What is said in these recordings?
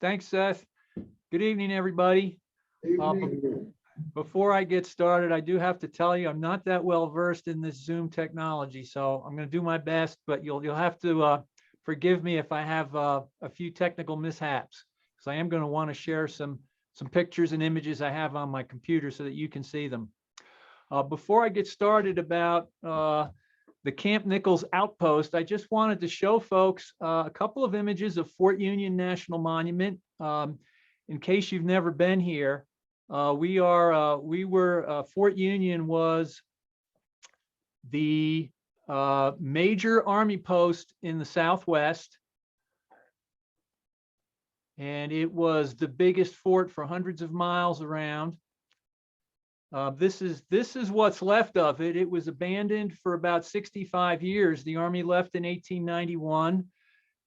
Thanks, Seth. Good evening, everybody. Before I get started, I do have to tell you, I'm not that well versed in this Zoom technology, so I'm going to do my best, but you'll have to forgive me if I have a few technical mishaps, because I am going to want to share some pictures and images I have on my computer so that you can see them. Before I get started about the Camp Nichols outpost, I just wanted to show folks a couple of images of Fort Union National Monument. In case you've never been here, Fort Union was the major Army post in the Southwest, and it was the biggest fort for hundreds of miles around. This is what's left of it. It was abandoned for about 65 years. The Army left in 1891,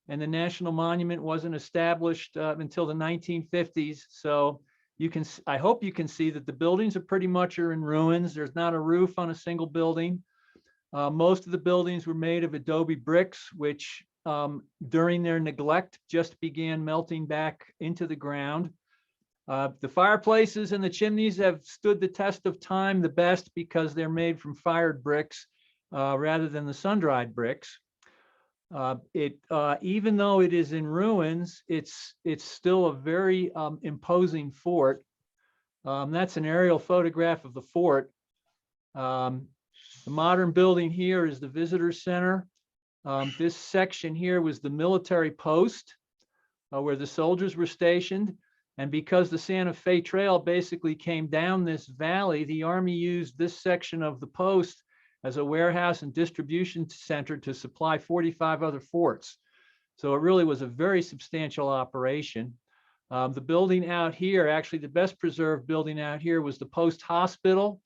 and the National Monument wasn't established until the 1950s. So I hope you can see that the buildings are pretty much in ruins. There's not a roof on a single building. Most of the buildings were made of adobe bricks, which during their neglect just began melting back into the ground. The fireplaces and the chimneys have stood the test of time the best because they're made from fired bricks rather than the sun-dried bricks. Even though it is in ruins, it's still a very imposing fort. That's an aerial photograph of the fort. The modern building here is the visitor center. This section here was the military post where the soldiers were stationed. And because the Santa Fe Trail basically came down this valley, the Army used this section of the post as a warehouse and distribution center to supply 45 other forts. So it really was a very substantial operation. The building out here, actually the best preserved building out here, was the post hospital.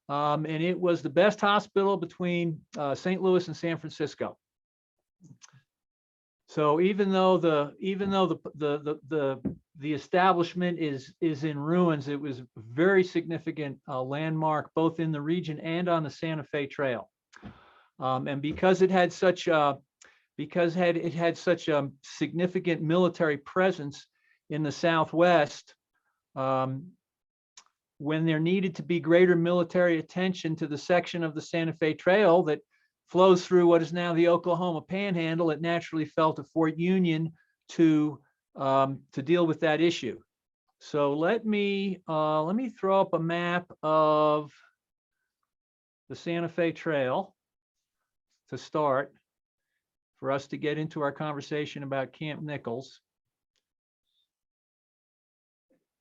And it was the best hospital between St. Louis and San Francisco. So even though the establishment is in ruins, it was a very significant landmark both in the region and on the Santa Fe Trail. And because it had such a significant military presence in the Southwest, when there needed to be greater military attention to the section of the Santa Fe Trail that flows through what is now the Oklahoma Panhandle, it naturally fell to Fort Union to deal with that issue. So let me throw up a map of the Santa Fe Trail to start for us to get into our conversation about Camp Nichols.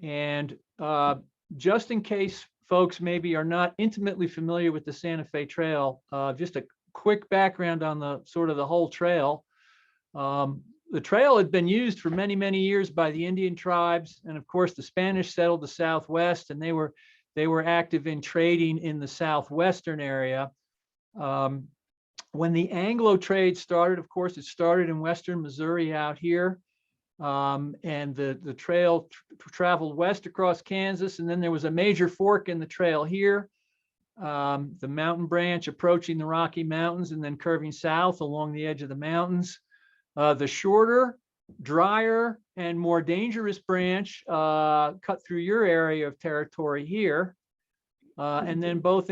And just in case folks maybe are not intimately familiar with the Santa Fe Trail, just a quick background on the sort of the whole trail. The trail had been used for many, many years by the Indian tribes, and of course the Spanish settled the Southwest, and they were active in trading in the southwestern area. When the Anglo trade started, of course, it started in western Missouri out here, and the trail traveled west across Kansas, and then there was a major fork in the trail here. The mountain branch approaching the Rocky Mountains and then curving south along the edge of the mountains. The shorter, drier, and more dangerous branch cut through your area of territory here. And then both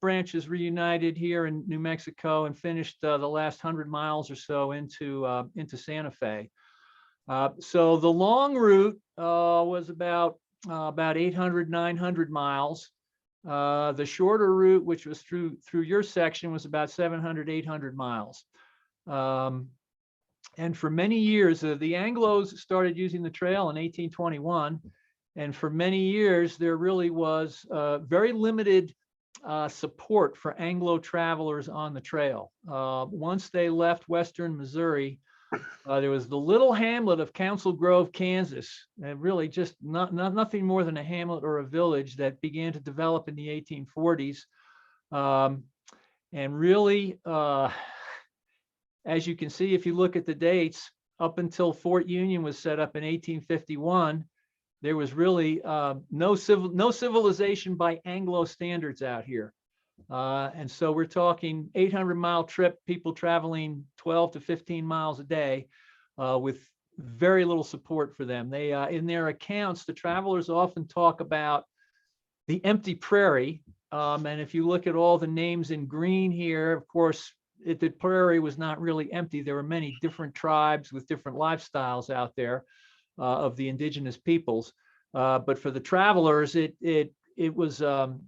branches reunited here in New Mexico and finished the last 100 miles or so into Santa Fe. So the long route was about 800, 900 miles. The shorter route, which was through your section, was about 700, 800 miles. And for many years, the Anglos started using the trail in 1821. And for many years, there really was very limited support for Anglo travelers on the trail. Once they left western Missouri, there was the little hamlet of Council Grove, Kansas, and really just nothing more than a hamlet or a village that began to develop in the 1840s. And really, as you can see, if you look at the dates, up until Fort Union was set up in 1851, there was really no civilization by Anglo standards out here. And so we're talking 800-mile trip, people traveling 12 to 15 miles a day with very little support for them. They, in their accounts, the travelers often talk about the Empty Prairie. And if you look at all the names in green here, of course, the prairie was not really empty. There were many different tribes with different lifestyles out there of the indigenous peoples. But for the travelers, it was a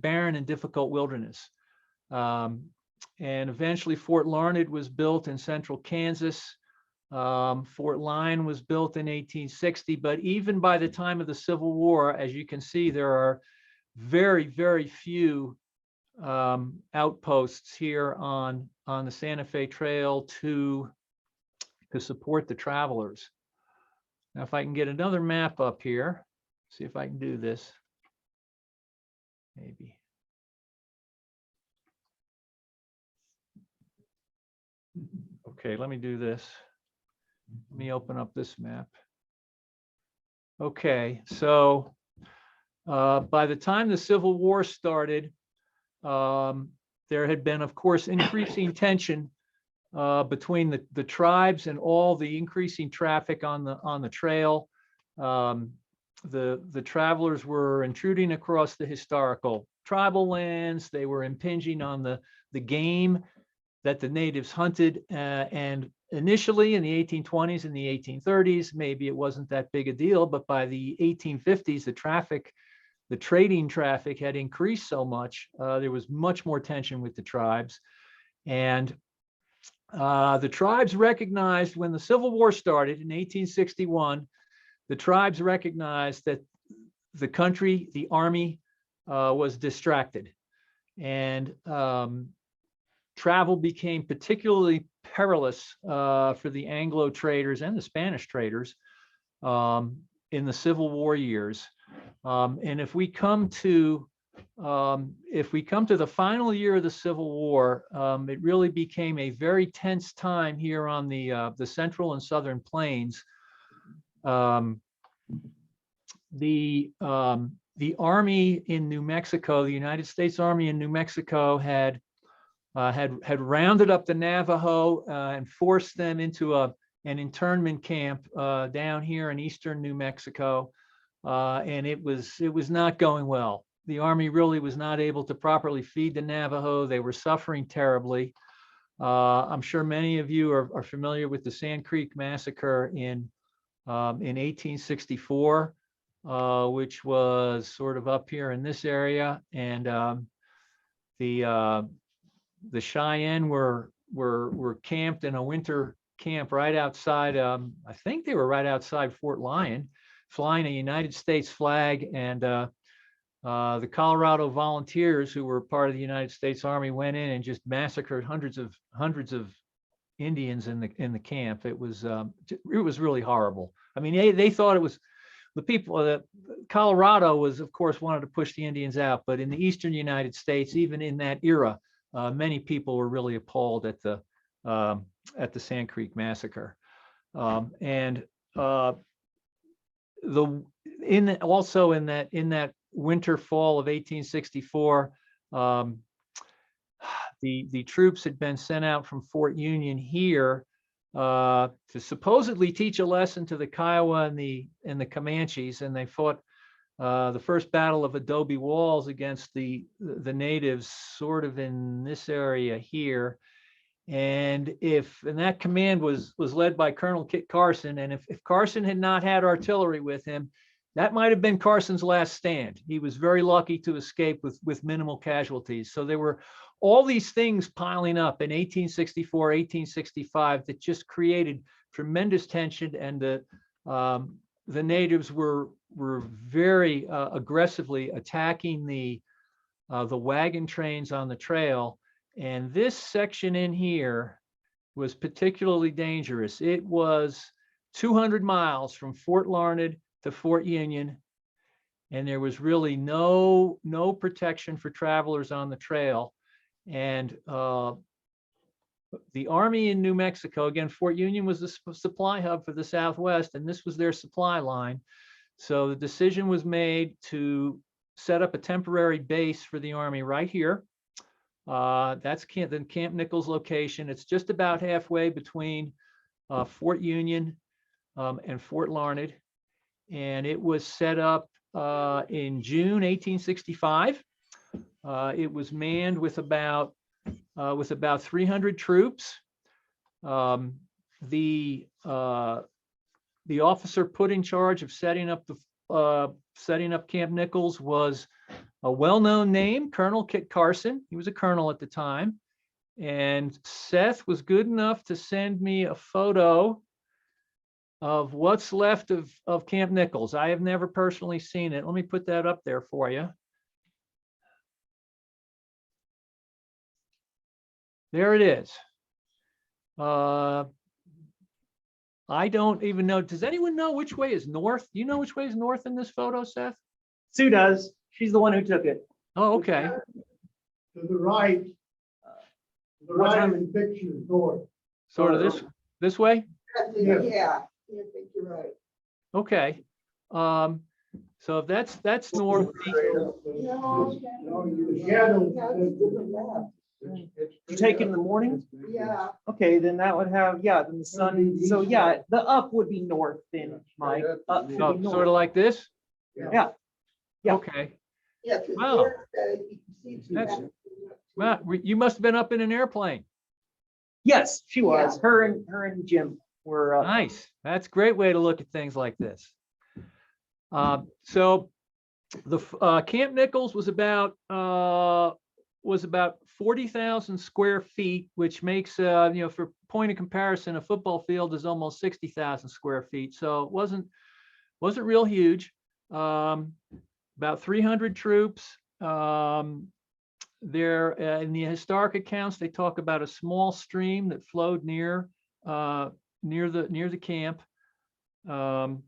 barren and difficult wilderness. And eventually Fort Larned was built in central Kansas. Fort Lyon was built in 1860, but even by the time of the Civil War, as you can see, there are very, very few outposts here on the Santa Fe Trail to support the travelers. Now, if I can get another map up here, see if I can do this. Maybe. Okay, let me do this. Let me open up this map. Okay, so by the time the Civil War started, there had been, of course, increasing tension between the tribes and all the increasing traffic on the trail. The travelers were intruding across the historical tribal lands. They were impinging on the game that the natives hunted, and initially in the 1820s and the 1830s, maybe it wasn't that big a deal, but by the 1850s, the trading traffic had increased so much, there was much more tension with the tribes. And the tribes recognized when the Civil War started in 1861, the tribes recognized that the country, the army, was distracted. And travel became particularly perilous for the Anglo traders and the Spanish traders in the Civil War years. And if we come to the final year of the Civil War, it really became a very tense time here on the central and southern plains. The army in New Mexico, the United States Army in New Mexico, had rounded up the Navajo and forced them into an internment camp down here in eastern New Mexico, and it was not going well. The army really was not able to properly feed the Navajo. They were suffering terribly. I'm sure many of you are familiar with the Sand Creek Massacre in 1864, which was sort of up here in this area, and the Cheyenne were camped in a winter camp right outside. I think they were right outside Fort Lyon, flying a United States flag, and the Colorado Volunteers, who were part of the United States Army, went in and just massacred hundreds of Indians in the camp. It was really horrible. I mean, they thought it was the people. Colorado was, of course, wanted to push the Indians out, but in the eastern United States, even in that era, many people were really appalled at the Sand Creek Massacre, and also in that winter fall of 1864, the troops had been sent out from Fort Union here to supposedly teach a lesson to the Kiowa and the Comanches, and they fought the first battle of Adobe Walls against the natives, sort of in this area here. And that command was led by Colonel Kit Carson, and if Carson had not had artillery with him, that might have been Carson's last stand. He was very lucky to escape with minimal casualties. So there were all these things piling up in 1864, 1865 that just created tremendous tension, and the natives were very aggressively attacking the wagon trains on the trail. And this section in here was particularly dangerous. It was 200 miles from Fort Larned to Fort Union, and there was really no protection for travelers on the trail. And the army in New Mexico, again, Fort Union was the supply hub for the Southwest, and this was their supply line. So the decision was made to set up a temporary base for the army right here. That's the Camp Nichols location. It's just about halfway between Fort Union and Fort Larned. And it was set up in June 1865. It was manned with about 300 troops. The officer put in charge of setting up Camp Nichols was a well-known name, Colonel Kit Carson. He was a colonel at the time. And Seth was good enough to send me a photo of what's left of Camp Nichols. I have never personally seen it. Let me put that up there for you. There it is. I don't even know. Does anyone know which way is north? Do you know which way is north in this photo, Seth? Sue does. She's the one who took it. Oh, okay. To the right. The right in the picture is north. Sort of this way? Yeah. I think you're right. Okay. So if that's north. You take it in the morning? Yeah. Okay, then that would have, then the sun. So the up would be north then, Mike. Up would be Oh, north. sort of like this? Yeah. Yeah. Okay. Yeah. Wow. Well, you must have been up in an airplane. Yes, she was. Her and Jim were up. Nice. That's a great way to look at things like this. So the Camp Nichols was about 40,000 square feet, which makes for point of comparison, a football field is almost 60,000 square feet. So it wasn't real huge. About 300 troops. There in the historic accounts, they talk about a small stream that flowed near the camp, and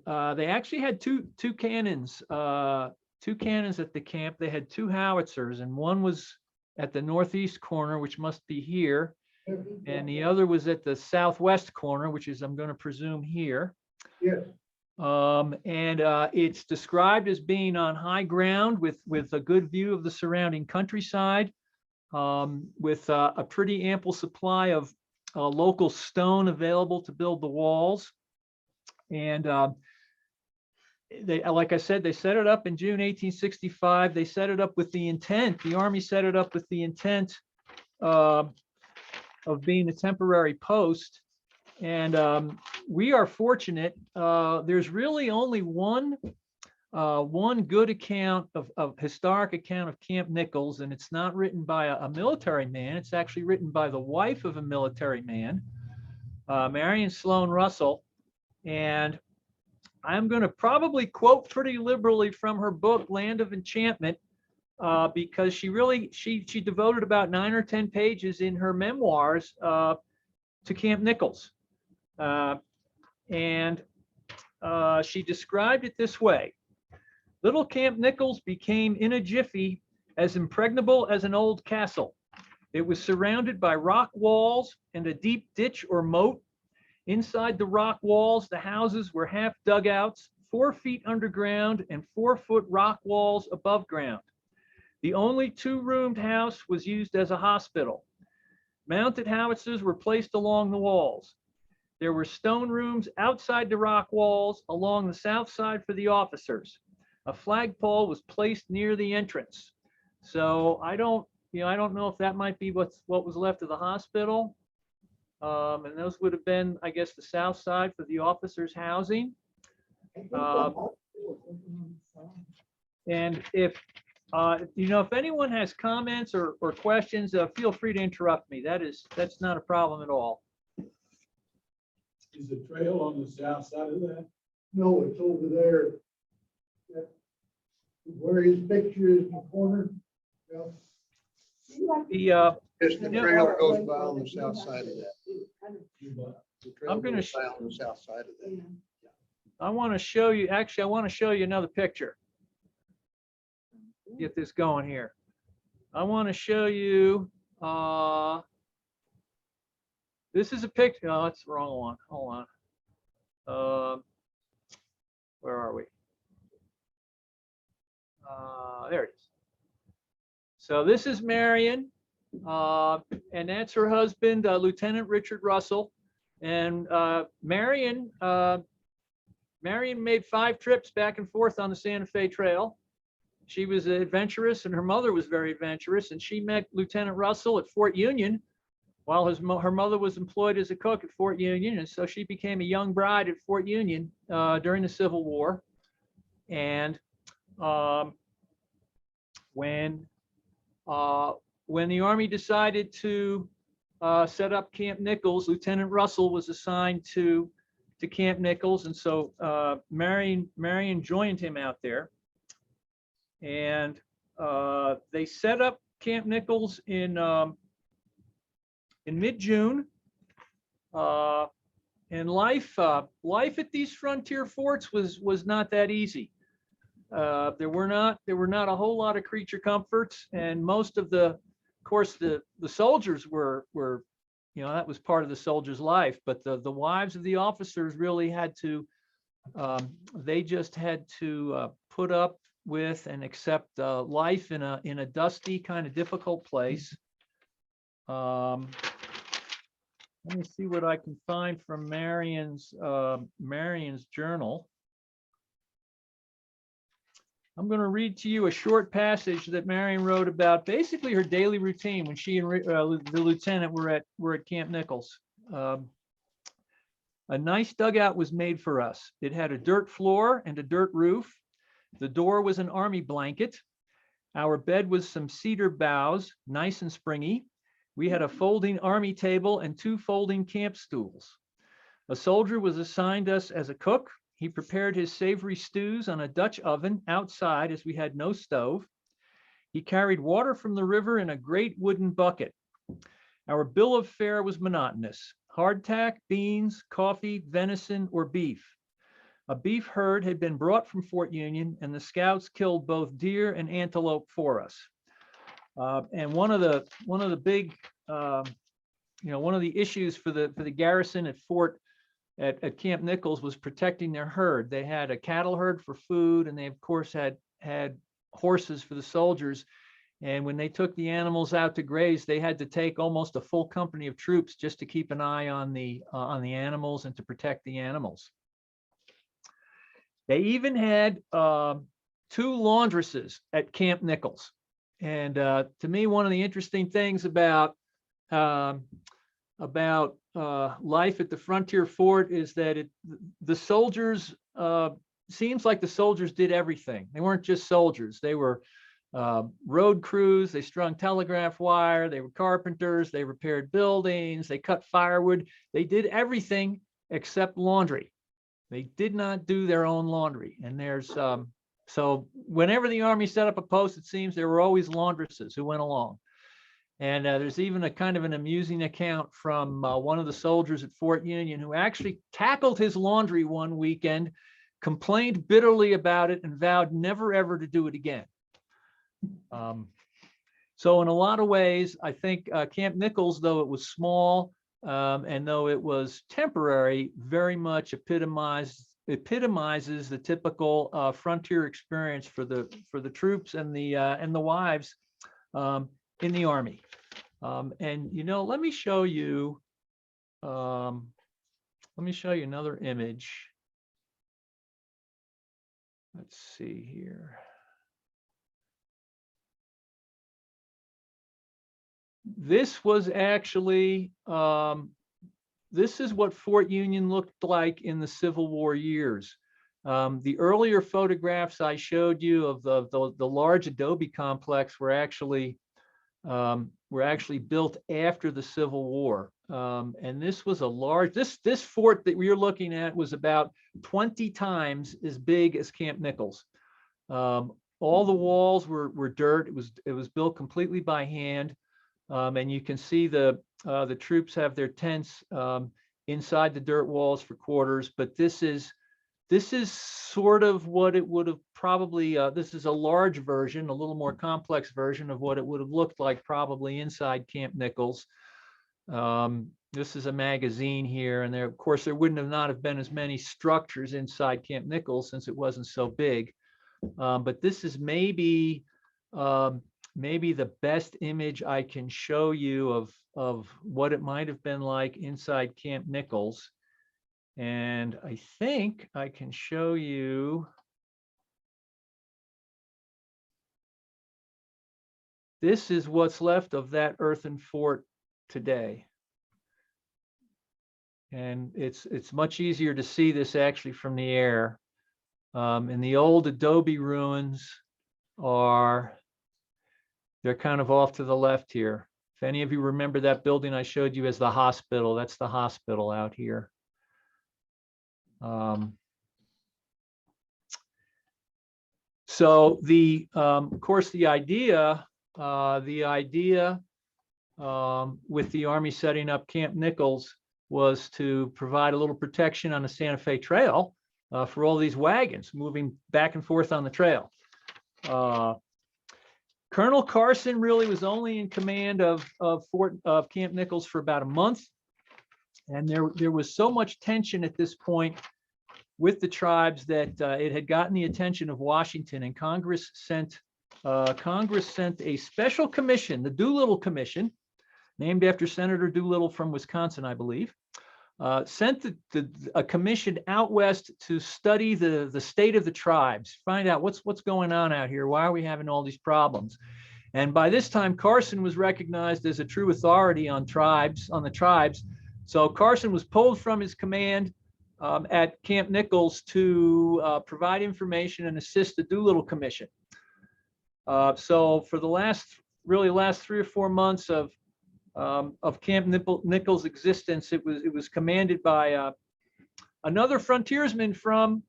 they actually had two cannons at the camp. They had 2 howitzers, and one was at the northeast corner, which must be here, and the other was at the southwest corner, which is, I'm going to presume, here. Yes. It's described as being on high ground with a good view of the surrounding countryside, with a pretty ample supply of local stone available to build the walls. And they, like I said, they set it up in June 1865. They set it up with the intent, the Army set it up with the intent of being a temporary post. And we are fortunate. There's really only one good account of historic account of Camp Nichols, and it's not written by a military man. It's actually written by the wife of a military man, Marion Sloan Russell. And I'm going to probably quote pretty liberally from her book, Land of Enchantment, because she devoted about 9 or 10 pages in her memoirs to Camp Nichols. She described it this way: little Camp Nichols became in a jiffy as impregnable as an old castle. It was surrounded by rock walls and a deep ditch or moat. Inside the rock walls, the houses were half dugouts, 4 feet underground and 4-foot rock walls above ground. The only 2-roomed house was used as a hospital. Mounted howitzers were placed along the walls. There were stone rooms outside the rock walls along the south side for the officers. A flagpole was placed near the entrance. So I don't know if that might be what was left of the hospital. And those would have been, I guess, the south side for the officers' housing. And if anyone has comments or questions, feel free to interrupt me. That's not a problem at all. Is the trail on the south side of that? No, it's over there. Where his picture is in the corner. Yeah. Just the trail that goes by on the south side of that. I'm going to on the south side of that. I want to show you, actually, I want to show you another picture. Get this going here. I want to show you, this is a picture. No, that's the wrong one. Hold on. Where are we? There it is. So this is Marion, and that's her husband, Lieutenant Richard Russell. And Marion made 5 trips back and forth on the Santa Fe Trail. She was adventurous, and her mother was very adventurous, and she met Lieutenant Russell at Fort Union while her mother was employed as a cook at Fort Union. And so she became a young bride at Fort Union during the Civil War. And when the Army decided to set up Camp Nichols, Lieutenant Russell was assigned to Camp Nichols. And so Marion joined him out there. And they set up Camp Nichols in mid-June. And life at these frontier forts was not that easy. There were not a whole lot of creature comforts, and most of the soldiers were, that was part of the soldier's life. But the wives of the officers really had to, they just had to put up with and accept life in a dusty, kind of difficult place. Let me see what I can find from Marion's journal. I'm going to read to you a short passage that Marion wrote about basically her daily routine when she and the lieutenant were at Camp Nichols. A nice dugout was made for us. It had a dirt floor and a dirt roof. The door was an army blanket. Our bed was some cedar boughs, nice and springy. We had a folding army table and 2 folding camp stools. A soldier was assigned us as a cook. He prepared his savory stews on a Dutch oven outside, as we had no stove. He carried water from the river in a great wooden bucket. Our bill of fare was monotonous: hardtack, beans, coffee, venison, or beef. A beef herd had been brought from Fort Union, and the scouts killed both deer and antelope for us. And one of the big, one of the issues for the garrison at Camp Nichols was protecting their herd. They had a cattle herd for food, and they of course had horses for the soldiers. And when they took the animals out to graze, they had to take almost a full company of troops just to keep an eye on the animals and to protect the animals. They even had 2 laundresses at Camp Nichols. And to me, one of the interesting things about life at the frontier fort is that the soldiers, seems like the soldiers did everything. They weren't just soldiers. They were road crews. They strung telegraph wire. They were carpenters. They repaired buildings. They cut firewood. They did everything except laundry. They did not do their own laundry. And so whenever the Army set up a post, it seems there were always laundresses who went along. And there's even a kind of an amusing account from one of the soldiers at Fort Union who actually tackled his laundry one weekend, complained bitterly about it, and vowed never ever to do it again. So in a lot of ways, I think Camp Nichols, though it was small and though it was temporary, very much epitomizes the typical frontier experience for the troops and the wives in the Army. And let me show you another image. Let's see here. This was actually this is what Fort Union looked like in the Civil War years. The earlier photographs I showed you of the large adobe complex were actually built after the Civil War. And this was a large, this fort that we're looking at was about 20 times as big as Camp Nichols. All the walls were dirt. It was built completely by hand. And you can see the troops have their tents inside the dirt walls for quarters. But this is sort of what it would have probably, this is a large version, a little more complex version of what it would have looked like probably inside Camp Nichols. This is a magazine here, and of course, there wouldn't have not have been as many structures inside Camp Nichols since it wasn't so big. But this is maybe maybe the best image I can show you of what it might have been like inside Camp Nichols. And I think I can show you. This is what's left of that earthen fort today. And it's much easier to see this actually from the air. And the old adobe ruins they're kind of off to the left here. If any of you remember that building I showed you as the hospital, that's the hospital out here. So of course, the idea with the Army setting up Camp Nichols was to provide a little protection on the Santa Fe Trail for all these wagons moving back and forth on the trail. Colonel Carson really was only in command of Camp Nichols for about a month. And there was so much tension at this point with the tribes that it had gotten the attention of Washington, and Congress sent a special commission, the Doolittle Commission, named after Senator Doolittle from Wisconsin, I believe, sent a commission out west to study the state of the tribes, find out what's going on out here. Why are we having all these problems? And by this time, Carson was recognized as a true authority on the tribes. So Carson was pulled from his command at Camp Nichols to provide information and assist the Doolittle Commission. So for the last 3 or 4 months of Camp Nichols' existence, it was commanded by another frontiersman from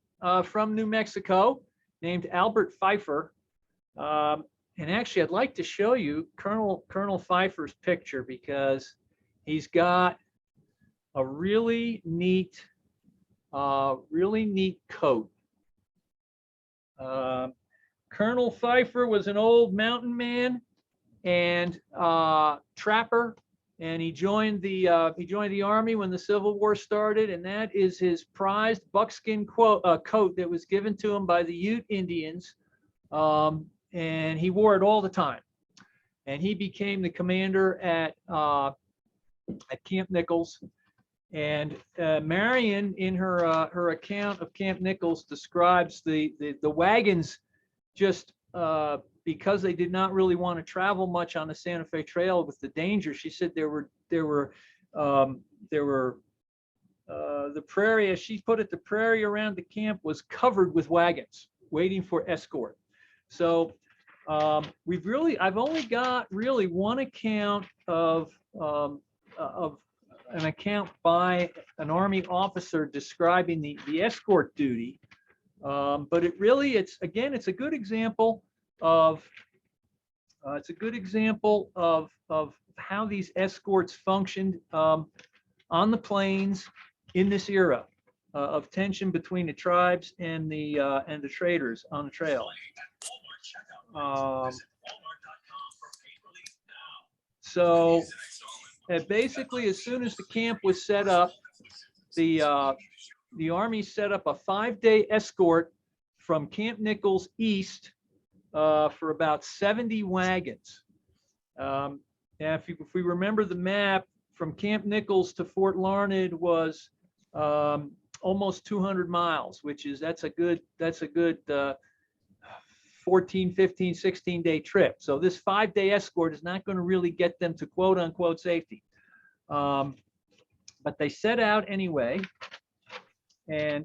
New Mexico named Albert Pfeiffer. And actually, I'd like to show you Colonel Pfeiffer's picture, because he's got a really neat coat. Colonel Pfeiffer was an old mountain man and trapper, and he joined the Army when the Civil War started, and that is his prized buckskin coat that was given to him by the Ute Indians, and he wore it all the time. And he became the commander at Camp Nichols. And Marion, in her account of Camp Nichols, describes the wagons just because they did not really want to travel much on the Santa Fe Trail with the danger. She said there were the prairie, as she put it, the prairie around the camp was covered with wagons waiting for escort. So I've only got really one account of an account by an Army officer describing the escort duty. But it's a good example of how these escorts functioned on the plains in this era of tension between the tribes and the traders on the trail. So basically, as soon as the camp was set up, the Army set up a 5-day escort from Camp Nichols east for about 70 wagons. And if we remember the map, from Camp Nichols to Fort Larned was almost 200 miles, that's a good 14, 15, 16-day trip. So this 5-day escort is not going to really get them to quote unquote safety. But they set out anyway, and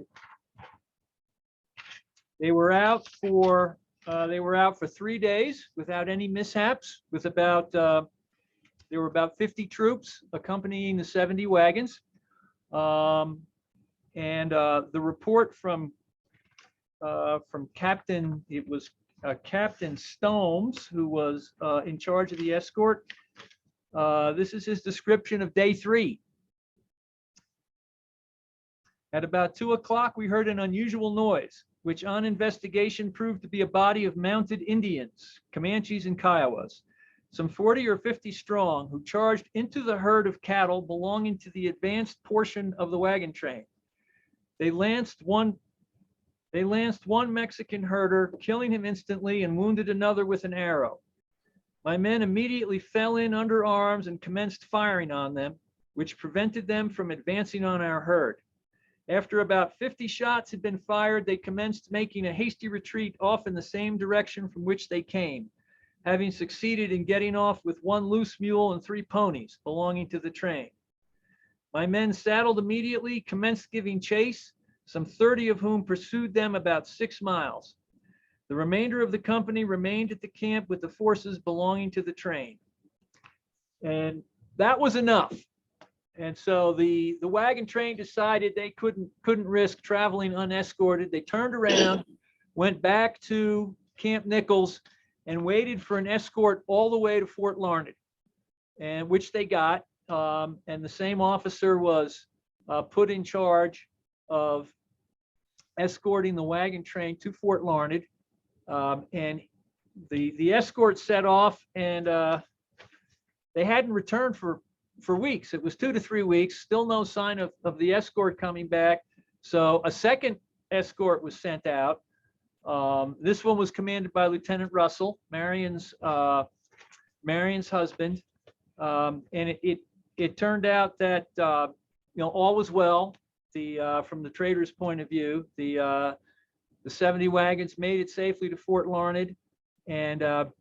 they were out for 3 days without any mishaps, with there were about 50 troops accompanying the 70 wagons. And the report from Captain Stones, who was in charge of the escort. This is his description of day 3. At about 2 o'clock, we heard an unusual noise, which on investigation proved to be a body of mounted Indians, Comanches and Kiowas, some 40 or 50 strong, who charged into the herd of cattle belonging to the advanced portion of the wagon train. They lanced one Mexican herder, killing him instantly, and wounded another with an arrow. My men immediately fell in under arms and commenced firing on them, which prevented them from advancing on our herd. After about 50 shots had been fired, they commenced making a hasty retreat off in the same direction from which they came, having succeeded in getting off with one loose mule and 3 ponies belonging to the train. My men saddled immediately, commenced giving chase, some 30 of whom pursued them about 6 miles. The remainder of the company remained at the camp with the forces belonging to the train. And that was enough. And so the wagon train decided they couldn't risk traveling unescorted. They turned around, went back to Camp Nichols, and waited for an escort all the way to Fort Larned, and which they got. And the same officer was put in charge of escorting the wagon train to Fort Larned. And the escort set off, and they hadn't returned for weeks. It was 2 to 3 weeks, still no sign of the escort coming back. So a second escort was sent out. This one was commanded by Lieutenant Russell, Marion's husband. And it turned out that all was well. From the trader's point of view, the 70 wagons made it safely to Fort Larned. And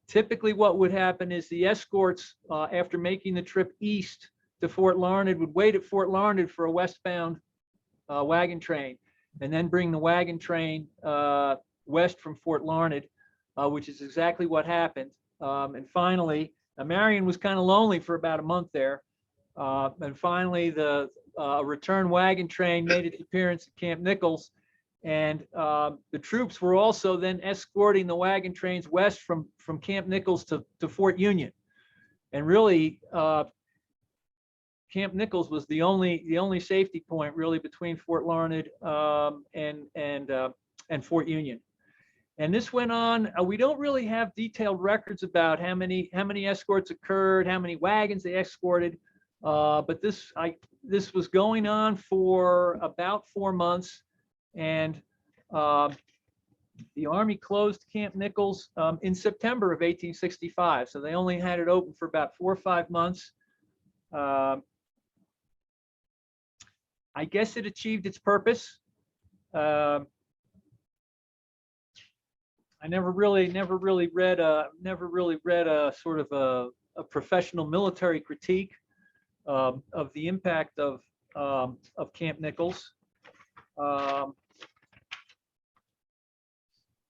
typically what would happen is the escorts, after making the trip east to Fort Larned, would wait at Fort Larned for a westbound wagon train, and then bring the wagon train west from Fort Larned, which is exactly what happened. And finally, Marion was kind of lonely for about a month there. And finally, the return wagon train made its appearance at Camp Nichols. And the troops were also then escorting the wagon trains west from Camp Nichols to Fort Union. And really, Camp Nichols was the only safety point really between Fort Larned and Fort Union. And this went on. We don't really have detailed records about how many escorts occurred, how many wagons they escorted. But this was going on for about 4 months. And the Army closed Camp Nichols in September of 1865. So they only had it open for about 4 or 5 months. I guess it achieved its purpose. I never really read a sort of a professional military critique of the impact of Camp Nichols.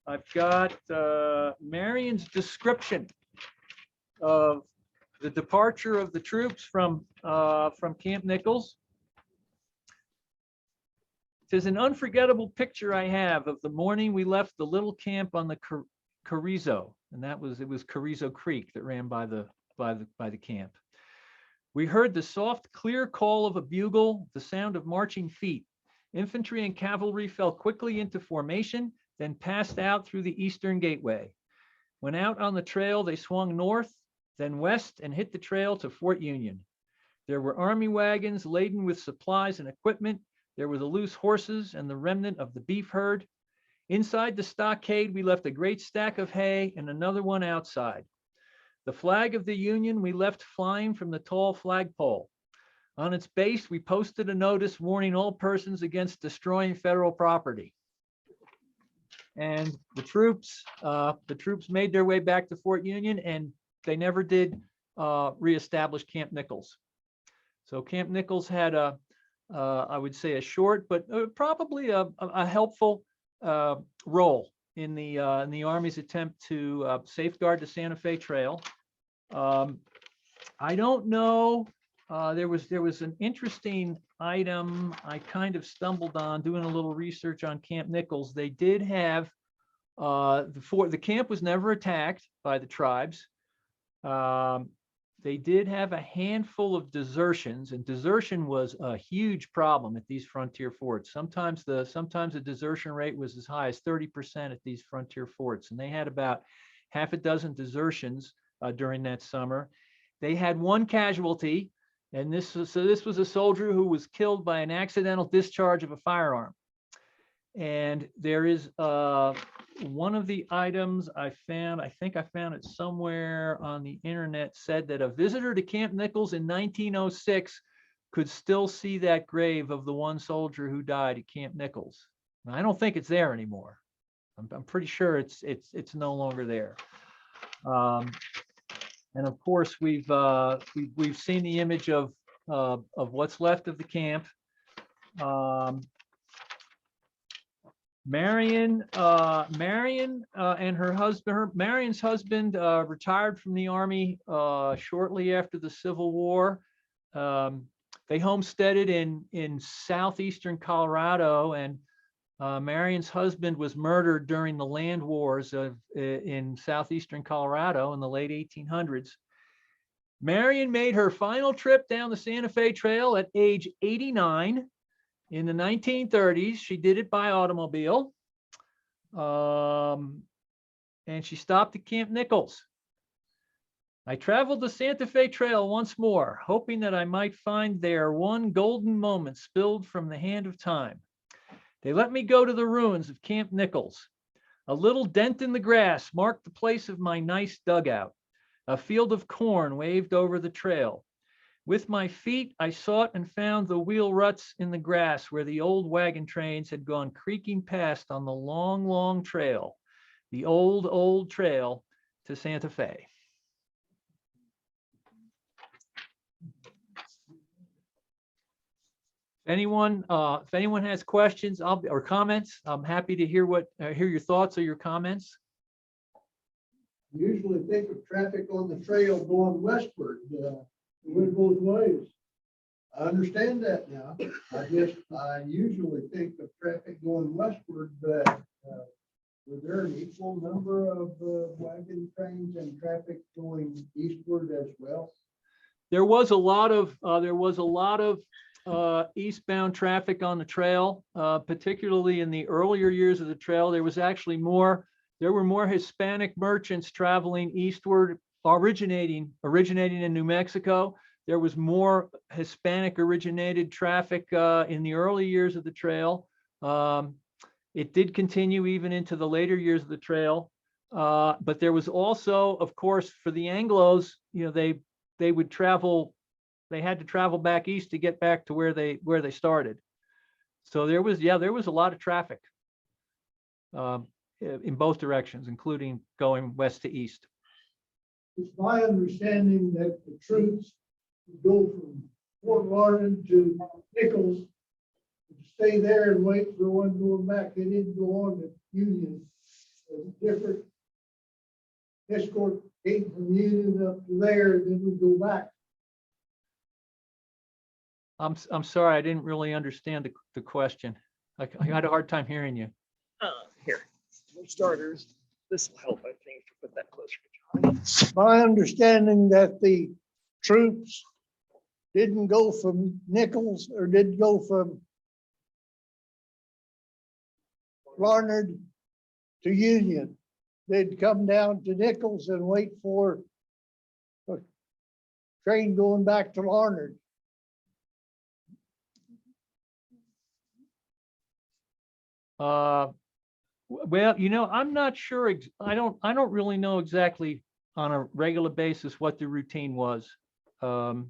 I've got Marion's description of the departure of the troops from Camp Nichols. It says, an unforgettable picture I have of the morning we left the little camp on the Carrizo, and it was Carrizo Creek that ran by the camp. We heard the soft, clear call of a bugle, the sound of marching feet. Infantry and cavalry fell quickly into formation, then passed out through the eastern gateway. When out on the trail, they swung north, then west, and hit the trail to Fort Union. There were army wagons laden with supplies and equipment. There were the loose horses and the remnant of the beef herd. Inside the stockade, we left a great stack of hay and another one outside. The flag of the Union we left flying from the tall flagpole. On its base, we posted a notice warning all persons against destroying federal property. And the troops made their way back to Fort Union, and they never did reestablish Camp Nichols. So Camp Nichols had I would say a short, but probably a helpful role in the Army's attempt to safeguard the Santa Fe Trail. I don't know. There was an interesting item I kind of stumbled on doing a little research on Camp Nichols. They did have the camp was never attacked by the tribes. They did have a handful of desertions, and desertion was a huge problem at these frontier forts. Sometimes the desertion rate was as high as 30% at these frontier forts, and they had about half a dozen desertions during that summer. They had one casualty, and this was a soldier who was killed by an accidental discharge of a firearm. And there is one of the items I found, I think I found it somewhere on the internet, said that a visitor to Camp Nichols in 1906 could still see that grave of the one soldier who died at Camp Nichols. And I don't think it's there anymore. I'm pretty sure it's no longer there. And of course, we've seen the image of what's left of the camp. Marion and her husband, Marion's husband retired from the Army shortly after the Civil War. They homesteaded in southeastern Colorado, and Marion's husband was murdered during the land wars in southeastern Colorado in the late 1800s. Marion made her final trip down the Santa Fe Trail at age 89 in the 1930s. She did it by automobile, and she stopped at Camp Nichols. I traveled the Santa Fe Trail once more, hoping that I might find there one golden moment spilled from the hand of time. They let me go to the ruins of Camp Nichols. A little dent in the grass marked the place of my nice dugout. A field of corn waved over the trail. With my feet, I sought and found the wheel ruts in the grass where the old wagon trains had gone creaking past on the long, long trail, the old, old trail to Santa Fe. If anyone has questions or comments, I'm happy to hear hear your thoughts or your comments. Usually think of traffic on the trail going westward, it went both ways. I understand that now. I usually think of traffic going westward, but was there an equal number of wagon trains and traffic going eastward as well? There was a lot of eastbound traffic on the trail, particularly in the earlier years of the trail. There were more Hispanic merchants traveling eastward, originating in New Mexico. There was more Hispanic originated traffic in the early years of the trail. It did continue even into the later years of the trail. But there was also, of course, for the Anglos, they would travel. They had to travel back east to get back to where they started. So there was a lot of traffic in both directions, including going west to east. It's my understanding that the troops go from Fort Larned to Nichols, stay there and wait for one going back. They didn't go on to Union. Different escort came from Union up to there, and then we go back. I'm sorry, I didn't really understand the question. I had a hard time hearing you. Here, for starters, this will help, I think, to put that closer to John. My understanding that the troops didn't go from Nichols or didn't go from Larned to Union. They'd come down to Nichols and wait for a train going back to Larned. Well, I'm not sure. I don't really know exactly on a regular basis what the routine was. You're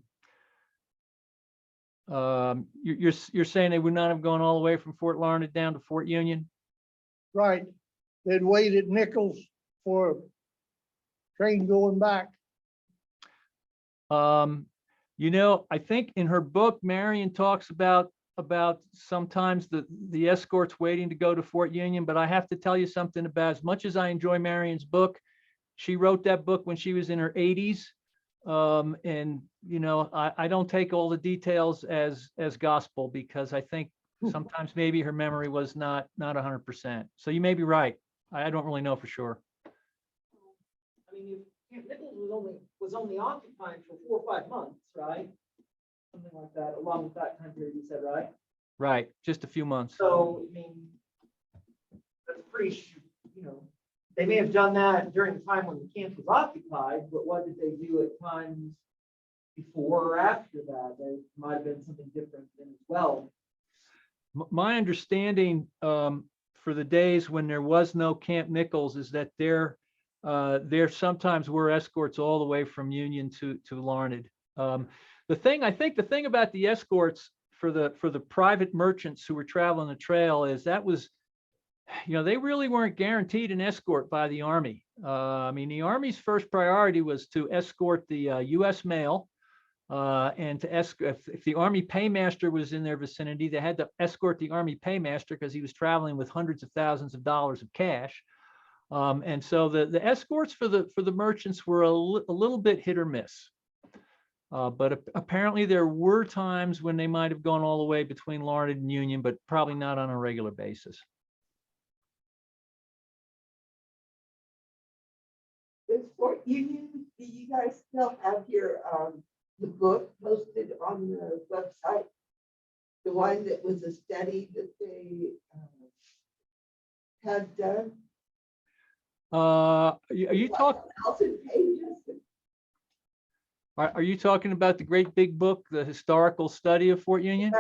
saying they would not have gone all the way from Fort Larned down to Fort Union? Right. They'd wait at Nichols for a train going back. I think in her book, Marion talks about sometimes the escorts waiting to go to Fort Union, but I have to tell you something about, as much as I enjoy Marion's book, she wrote that book when she was in her 80s. And I don't take all the details as gospel, because I think sometimes maybe her memory was not 100%. So you may be right. I don't really know for sure. I mean, Camp Nichols was only occupied for 4 or 5 months, right? Something like that, along with that time period, you said, right? Right, just a few months. So, I mean, that's pretty, they may have done that during the time when the camp was occupied, but what did they do at times before or after that? There might have been something different then as well. My understanding for the days when there was no Camp Nichols is that there sometimes were escorts all the way from Union to Larned. I think the thing about the escorts for the private merchants who were traveling the trail is that was, they really weren't guaranteed an escort by the Army. I mean, the Army's first priority was to escort the U.S. mail, and to escort, if the Army paymaster was in their vicinity, they had to escort the Army paymaster because he was traveling with hundreds of thousands of dollars of cash. And so the escorts for the merchants were a little bit hit or miss. But apparently there were times when they might have gone all the way between Larned and Union, but probably not on a regular basis. Does Fort Union, do you guys still have your, the book posted on the website? The one that was a study that they had done? Are you talking? 1,000 pages. Are you talking about the great big book, the historical study of Fort Union?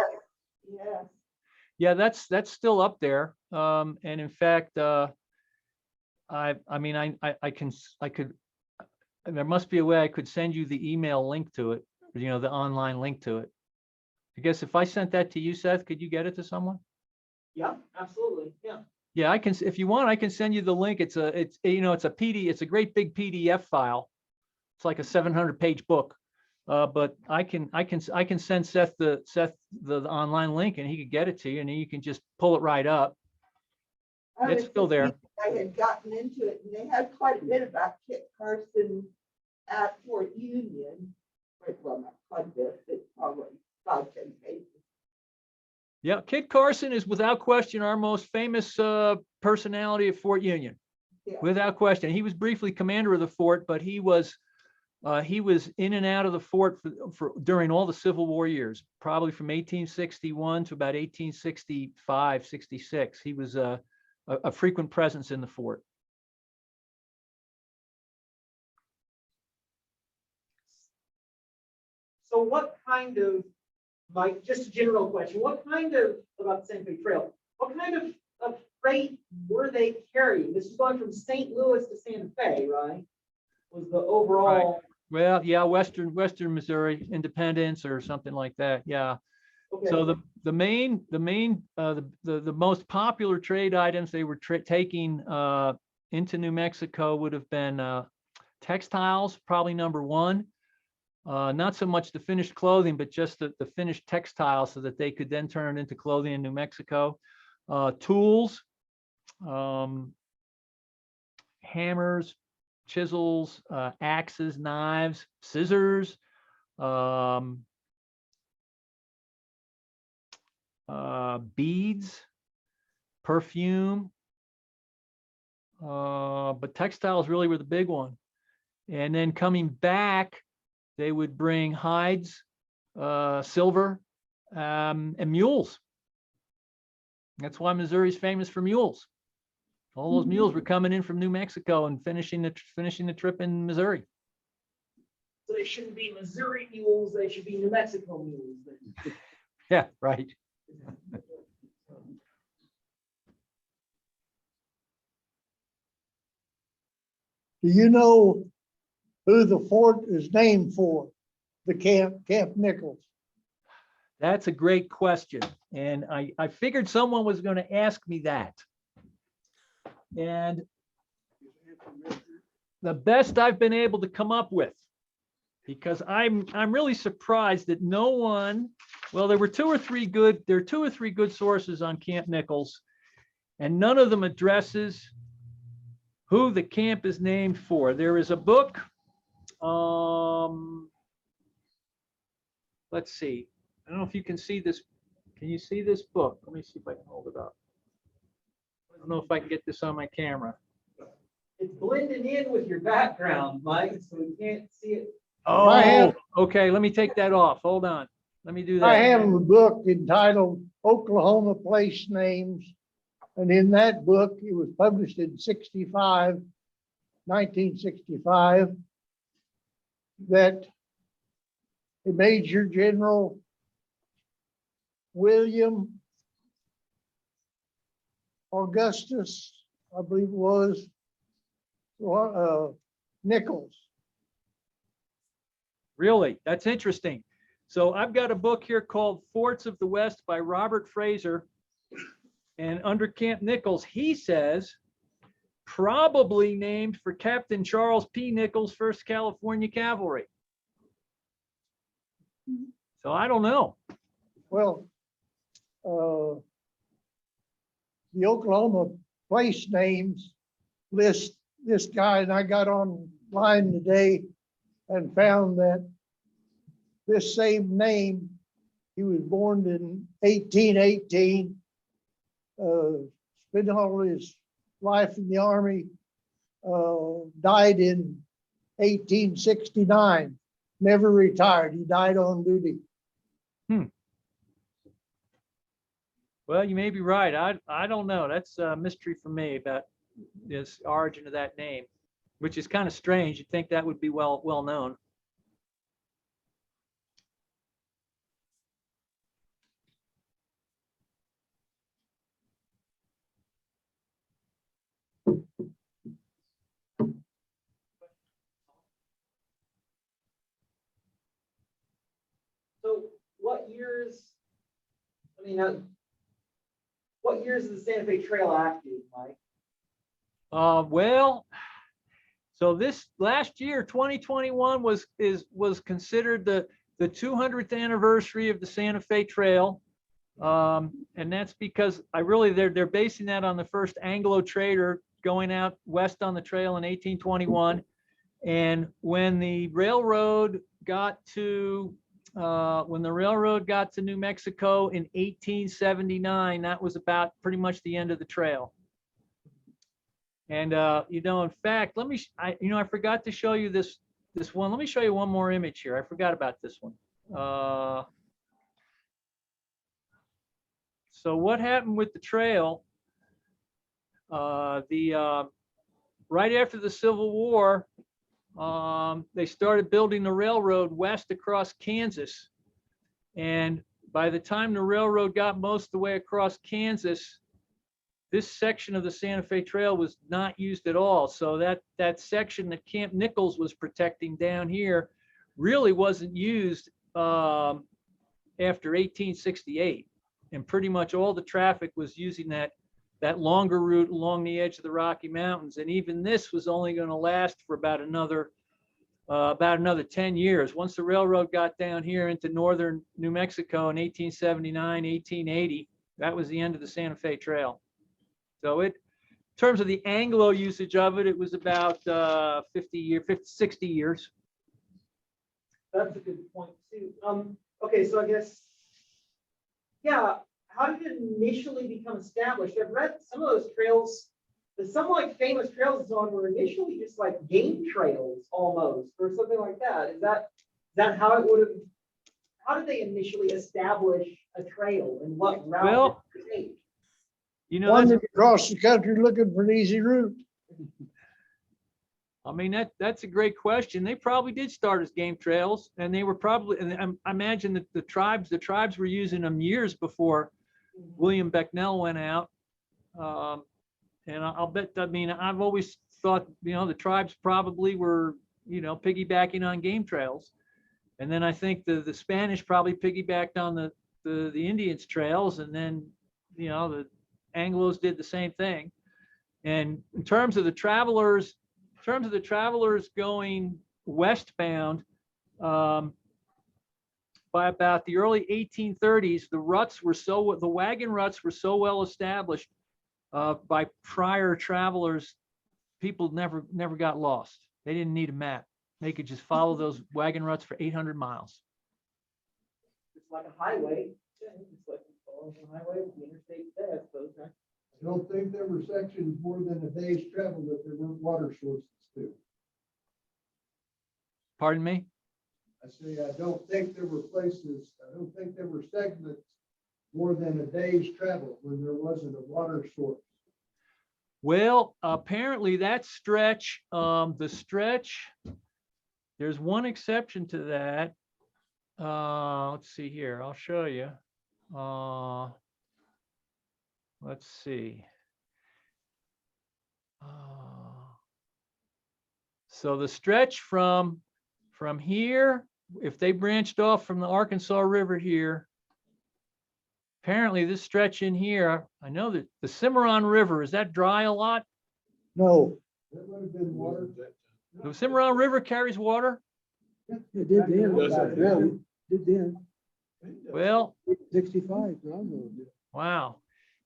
Yes. Yeah, that's still up there. And in fact, I could, there must be a way I could send you the email link to it, the online link to it. I guess if I sent that to you, Seth, could you get it to someone? Yeah, absolutely. Yeah. Yeah, I can, if you want, I can send you the link. It's a great big PDF file. It's like a 700-page book. But I can send Seth the online link and he could get it to you and you can just pull it right up. It's still there. I had gotten into it and they had quite a bit about Kit Carson at Fort Union. Well, not quite a bit, but probably 5-10 pages. Yeah, Kit Carson is without question our most famous personality at Fort Union. Yeah. Without question. He was briefly commander of the fort, but he was in and out of the fort for during all the Civil War years, probably from 1861 to about 1865, 66. He was a frequent presence in the fort. So what kind of, like, just a general question, what kind of, about the Santa Fe Trail, what kind of freight were they carrying? This is going from St. Louis to Santa Fe, right? Was the overall. Right. Well, yeah, Western Missouri Independence or something like that. Yeah. Okay. So the most popular trade items they were taking into New Mexico would have been textiles, probably number one. Not so much the finished clothing, but just the finished textiles so that they could then turn it into clothing in New Mexico. Tools, hammers, chisels, axes, knives, scissors, beads, perfume, but textiles really were the big one. And then coming back, they would bring hides, silver, and mules. That's why Missouri's famous for mules. All those mules were coming in from New Mexico and finishing the trip in Missouri. So they shouldn't be Missouri mules, they should be New Mexico mules. Yeah, right. Do you know who the fort is named for? The Camp Nichols. That's a great question. And I figured someone was going to ask me that. And the best I've been able to come up with, because I'm really surprised that no one, well, there are two or three good sources on Camp Nichols, and none of them addresses who the camp is named for. There is a book, let's see. I don't know if you can see this. Can you see this book? Let me see if I can hold it up. I don't know if I can get this on my camera. It's blending in with your background, Mike, so we can't see it. Oh, okay. Let me take that off. Hold on. Let me do that. I have a book entitled Oklahoma Place Names. And in that book, it was published in 1965, that a Major General William Augustus, I believe it was, Nichols. Really? That's interesting. So I've got a book here called Forts of the West by Robert Fraser. And under Camp Nichols, he says, probably named for Captain Charles P. Nichols, 1st California Cavalry. So I don't know. Well, the Oklahoma place names list this guy, and I got online today and found that this same name, he was born in 1818, spent all his life in the Army, died in 1869, never retired. He died on duty. Well, you may be right. I don't know. That's a mystery for me about this origin of that name, which is kind of strange. You'd think that would be well known. So what years, I mean, what years is the Santa Fe Trail active, Mike? Well, so this last year, 2021 was considered the 200th anniversary of the Santa Fe Trail. And that's because they're basing that on the first Anglo trader going out west on the trail in 1821. And when the railroad got to New Mexico in 1879, that was about pretty much the end of the trail. And in fact, I forgot to show you this one. Let me show you one more image here. I forgot about this one. So what happened with the trail? Right after the Civil War, they started building the railroad west across Kansas. And by the time the railroad got most of the way across Kansas, this section of the Santa Fe Trail was not used at all. So that section that Camp Nichols was protecting down here really wasn't used after 1868. And pretty much all the traffic was using that longer route along the edge of the Rocky Mountains. And even this was only going to last for about another 10 years. Once the railroad got down here into northern New Mexico in 1879, 1880, that was the end of the Santa Fe Trail. So in terms of the Anglo usage of it, it was about 60 years. That's a good point too. Okay, so I guess, yeah, how did it initially become established? I've read some of those trails, some like famous trails and so on were initially just like game trails almost, or something like that. Is that how it would have, how did they initially establish a trail and what route Well, did they take? Wandered across the country looking for an easy route. I mean, that's a great question. They probably did start as game trails, and they were probably, and I imagine that the tribes were using them years before William Becknell went out. And I'll bet, I mean, I've always thought, the tribes probably were, piggybacking on game trails. And then I think the Spanish probably piggybacked on the Indians trails, and then, the Anglos did the same thing. And in terms of the travelers going westbound, by about the early 1830s, the wagon ruts were so well established by prior travelers, people never got lost. They didn't need a map. They could just follow those wagon ruts for 800 miles. It's like a highway. Yeah, it's like following a highway with the interstate there, I suppose, right? I don't think there were sections more than a day's travel that there weren't water sources to. Pardon me? I say, I don't think there were segments more than a day's travel when there wasn't a water source. Well, apparently that stretch, there's one exception to that. Let's see here. I'll show you. Let's see. So the stretch from here, if they branched off from the Arkansas River here, apparently this stretch in here, I know that the Cimarron River, is that dry a lot? No. That would have been water. The Cimarron River carries water? It did then. Does it really? Did then. Well, 65. wow.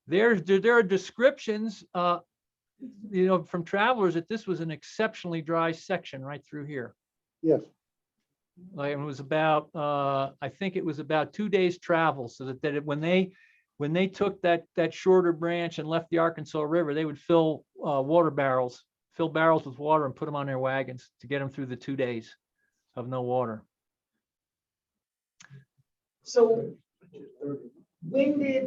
There are descriptions, from travelers that this was an exceptionally dry section right through here. Yes. Like it was about, I think it was about 2 days travel, so when they took that shorter branch and left the Arkansas River, they would fill barrels with water and put them on their wagons to get them through the 2 days of no water. So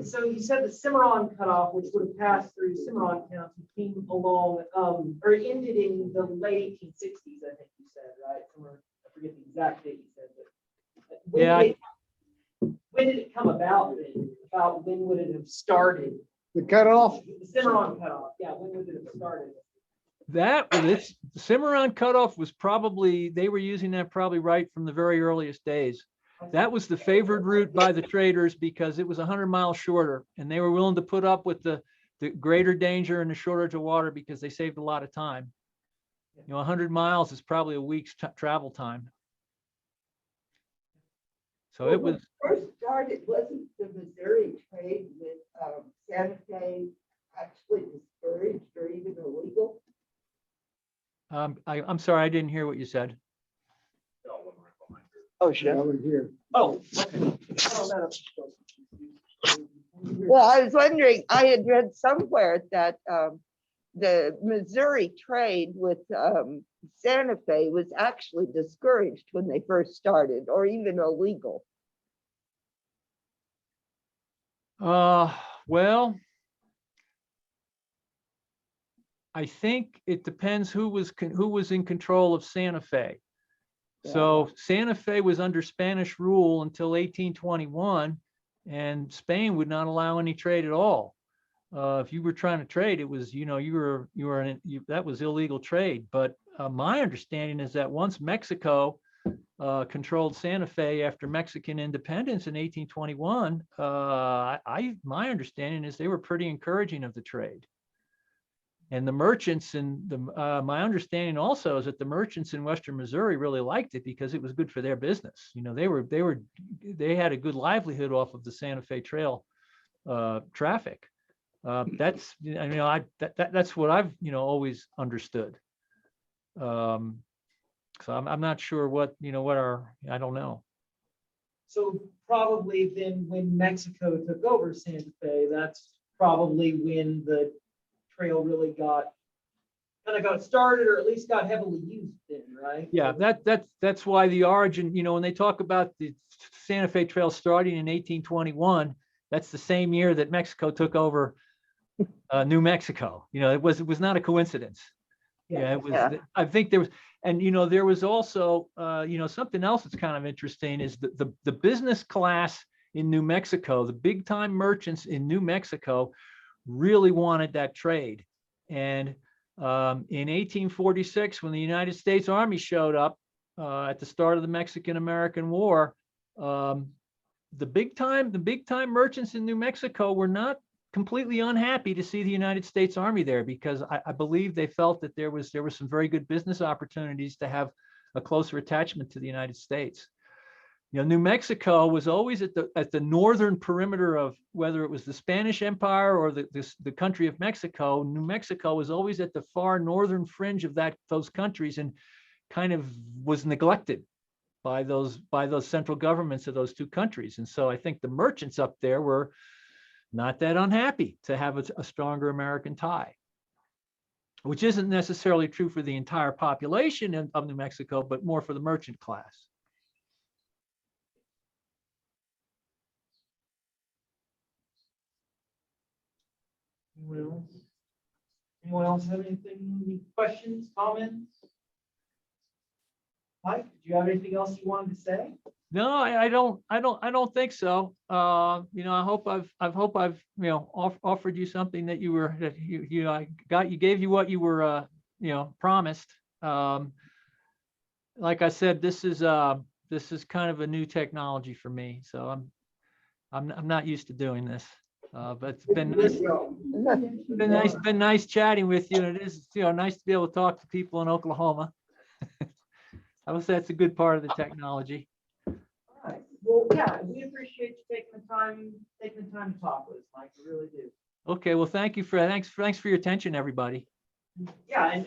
so you said the Cimarron cutoff, which would have passed through Cimarron County, came along, or ended in the late 1860s, I think you said, right? Somewhere, I forget the exact date you said, but when did it come about then? About when would it have started? The cutoff? The Cimarron cutoff, yeah, when would it have started? The Cimarron cutoff was probably, they were using that probably right from the very earliest days. That was the favored route by the traders because it was 100 miles shorter, and they were willing to put up with the greater danger and the shortage of water because they saved a lot of time. 100 miles is probably a week's travel time. So it was. When it first started, wasn't the Missouri trade with Santa Fe actually discouraged or even illegal? I'm sorry, I didn't hear what you said. Oh, shit. Over here. Oh, okay. Oh, Well, I was wondering, I had read somewhere that the Missouri trade with Santa Fe was actually discouraged when they first started, or even illegal. Well, I think it depends who was in control of Santa Fe. So Santa Fe was under Spanish rule until 1821, and Spain would not allow any trade at all. If you were trying to trade, it was, that was illegal trade. But my understanding is that once Mexico controlled Santa Fe after Mexican independence in 1821, my understanding is they were pretty encouraging of the trade. And the merchants my understanding also is that the merchants in Western Missouri really liked it because it was good for their business. They had a good livelihood off of the Santa Fe Trail traffic. That's what I've always understood. So I'm not sure what I don't know. So probably then when Mexico took over Santa Fe, that's probably when the trail really got started, or at least got heavily used then, right? Yeah, that's why the origin, when they talk about the Santa Fe Trail starting in 1821, that's the same year that Mexico took over New Mexico. It was not a coincidence. Yeah, it was. Yeah. I think there was, and there was also something else that's kind of interesting is the business class in New Mexico, the big time merchants in New Mexico really wanted that trade. And in 1846, when the United States Army showed up at the start of the Mexican-American War, the big time merchants in New Mexico were not completely unhappy to see the United States Army there, because I believe they felt that there was some very good business opportunities to have a closer attachment to the United States. New Mexico was always at the northern perimeter of, whether it was the Spanish Empire or the country of Mexico. New Mexico was always at the far northern fringe of those countries, and kind of was neglected by those central governments of those two countries. And so I think the merchants up there were not that unhappy to have a stronger American tie, which isn't necessarily true for the entire population of New Mexico, but more for the merchant class. Anyone else have anything, any questions, comments? Mike, did you have anything else you wanted to say? No, I don't think so. I hope I've offered you something that you gave you what you were promised. like I said, this is kind of a new technology for me, so I'm not used to doing this. But it's been nice, been nice chatting with you. And it is, nice to be able to talk to people in Oklahoma. I would say that's a good part of the technology. All right. Well, yeah, we appreciate you taking the time to talk with us, Mike. We really do. Okay, well, thanks for your attention, everybody. Yeah, and